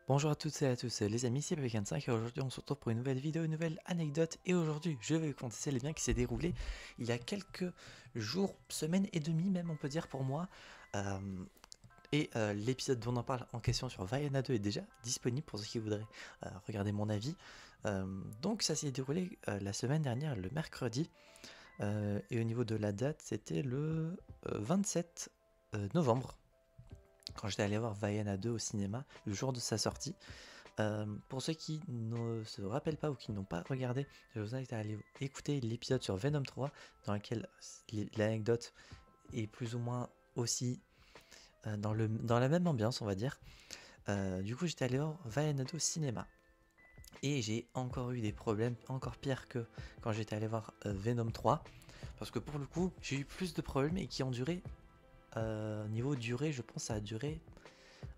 Bonjour à toutes et à tous les amis, c'est PV25 et aujourd'hui on se retrouve pour une nouvelle vidéo, une nouvelle anecdote. Et aujourd'hui je vais vous conter celle bien qui s'est déroulée il y a quelques jours, semaines et demie même on peut dire pour moi. L'épisode dont on en parle en question sur Vaiana 2 est déjà disponible pour ceux qui voudraient regarder mon avis. Donc ça s'est déroulé la semaine dernière, le mercredi. Et au niveau de la date c'était le 27 novembre. Quand j'étais allé voir Vaiana 2 au cinéma, le jour de sa sortie. Pour ceux qui ne se rappellent pas ou qui n'ont pas regardé, je vous invite à aller écouter l'épisode sur Venom 3, dans lequel l'anecdote est plus ou moins aussi dans la même ambiance, on va dire. Du coup, j'étais allé voir Vaiana 2 au cinéma. Et j'ai encore eu des problèmes, encore pire que quand j'étais allé voir Venom 3. Parce que pour le coup, j'ai eu plus de problèmes et qui ont duré. Niveau durée, je pense que ça a duré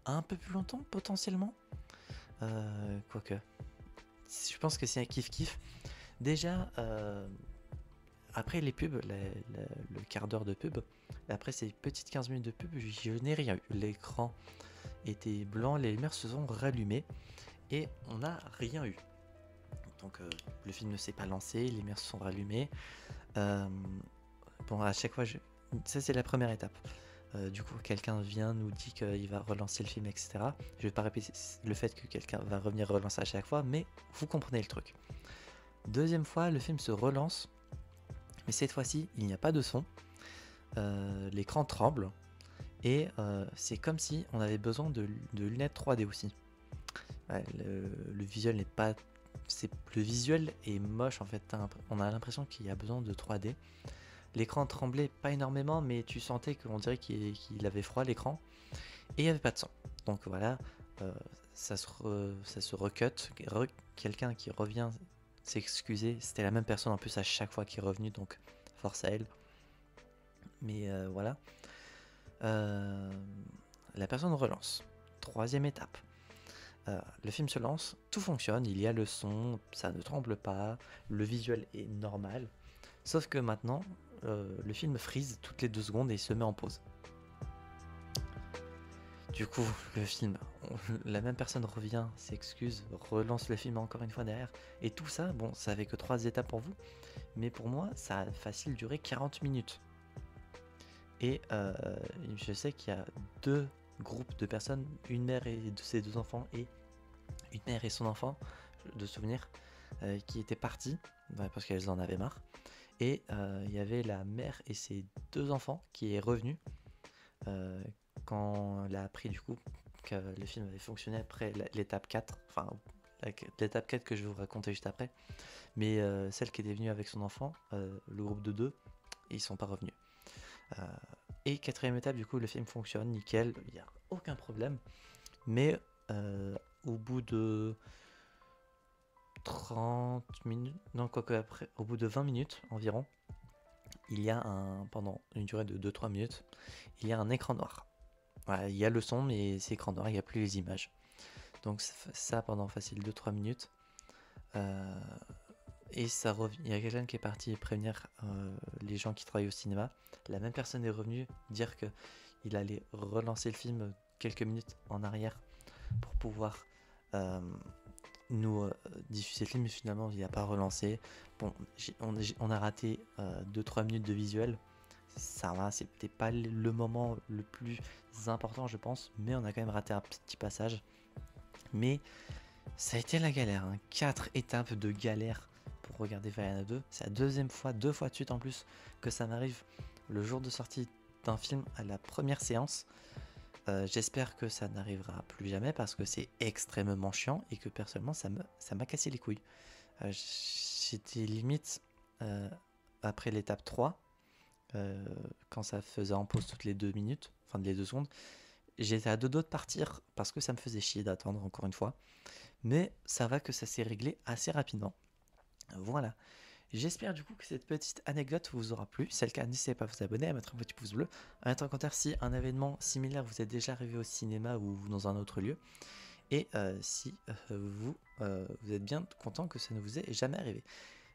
un peu plus longtemps potentiellement. Quoique, je pense que c'est un kiff-kiff. Déjà, après les pubs, le quart d'heure de pub, après ces petites 15 minutes de pub, je n'ai rien eu. L'écran était blanc, les lumières se sont rallumées et on n'a rien eu. Donc le film ne s'est pas lancé, les lumières se sont rallumées. Bon, à chaque fois, ça c'est la première étape. Du coup, quelqu'un vient, nous dit qu'il va relancer le film, etc. Je vais pas répéter le fait que quelqu'un va revenir relancer à chaque fois, mais vous comprenez le truc. Deuxième fois, le film se relance, mais cette fois-ci, il n'y a pas de son. L'écran tremble, et c'est comme si on avait besoin de lunettes 3D aussi. Ouais, le visuel n'est pas... Le visuel est moche en fait, on a l'impression qu'il y a besoin de 3D. L'écran tremblait pas énormément, mais tu sentais qu'on dirait qu'il avait froid l'écran. Et il n'y avait pas de son. Donc voilà, ça se recut. Quelqu'un qui revient s'excuser. C'était la même personne en plus à chaque fois qui est revenu, donc force à elle. Mais voilà. La personne relance. Troisième étape. Le film se lance, tout fonctionne, il y a le son, ça ne tremble pas, le visuel est normal. Sauf que maintenant, le film freeze toutes les 2 secondes et il se met en pause. Du coup, le film, la même personne revient, s'excuse, relance le film encore une fois derrière. Et tout ça, bon, ça avait que 3 étapes pour vous, mais pour moi, ça a facile duré 40 minutes. Et je sais qu'il y a 2 groupes de personnes, une mère et ses 2 enfants, et une mère et son enfant, de souvenirs, qui étaient partis, parce qu'elles en avaient marre. Et il y avait la mère et ses 2 enfants qui est revenue quand elle a appris du coup que le film avait fonctionné après l'étape 4, enfin l'étape 4 que je vais vous raconter juste après, mais celle qui était venue avec son enfant, le groupe de 2, et ils sont pas revenus. Et quatrième étape, du coup le film fonctionne nickel, il n'y a aucun problème, mais au bout de 30 minutes, non quoique après, au bout de 20 minutes environ, il y a pendant une durée de 2-3 minutes, il y a un écran noir. Voilà, il y a le son, mais c'est écran noir, il n'y a plus les images. Donc ça pendant facile 2-3 minutes. Et ça revient. Il y a quelqu'un qui est parti prévenir les gens qui travaillent au cinéma. La même personne est revenue dire que il allait relancer le film quelques minutes en arrière pour pouvoir nous diffuser le film, mais finalement il n'a pas relancé. Bon, on a raté 2-3 minutes de visuel. Ça va, c'était pas le moment le plus important, je pense, mais on a quand même raté un petit passage. Mais ça a été la galère, hein. 4 étapes de galère pour regarder Vaiana 2. C'est la deuxième fois, 2 fois de suite en plus, que ça m'arrive le jour de sortie d'un film à la première séance. J'espère que ça n'arrivera plus jamais parce que c'est extrêmement chiant et que personnellement ça m'a cassé les couilles. J'étais limite après l'étape 3, quand ça faisait en pause toutes les 2 minutes, enfin les 2 secondes, j'étais à 2 doigts de partir parce que ça me faisait chier d'attendre encore une fois. Mais ça va que ça s'est réglé assez rapidement. Voilà. J'espère du coup que cette petite anecdote vous aura plu. Si c'est le cas, n'hésitez pas à vous abonner, à mettre un petit pouce bleu, à mettre en commentaire si un événement similaire vous est déjà arrivé au cinéma ou dans un autre lieu. Et si vous êtes bien content que ça ne vous est jamais arrivé.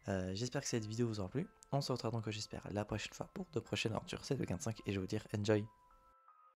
J'espère que cette vidéo vous aura plu. On se retrouvera donc, j'espère, la prochaine fois pour de prochaines aventures. C'est le 25 et je vais vous dire enjoy.